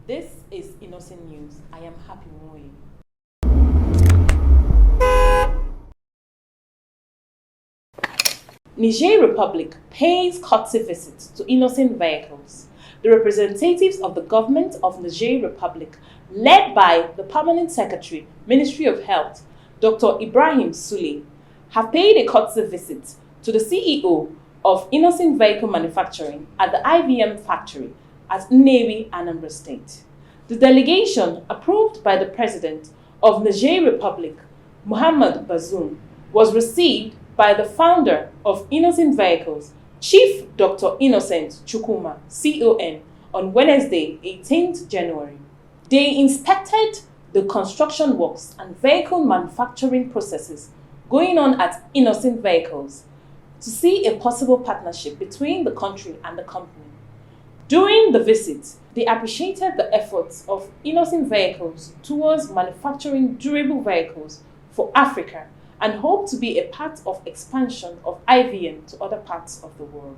This is Innoson News. I am Happy Nnewi. Niger Republic pays courtesy visit to Innoson vehicles. The representatives of the government of Niger Republic, led by the Permanent Secretary, Ministry of Health, Dr. Ibrahim Sule, have paid a courtesy visit to the CEO of Innoson Vehicle Manufacturing at the IVM factory at Nnewi, Anambra State. The delegation, approved by the President of Niger Republic, Muhammad Bazoum, was received by the founder of Innoson Vehicles, Chief Dr. Innocent Chukuma, CON, on Wednesday, 18th January. They inspected the construction works and vehicle manufacturing processes going on at Innoson Vehicles to see a possible partnership between the country and the company. During the visit, they appreciated the efforts of Innoson Vehicles towards manufacturing durable vehicles for Africa and hope to be a part of expansion of IVM to other parts of the world.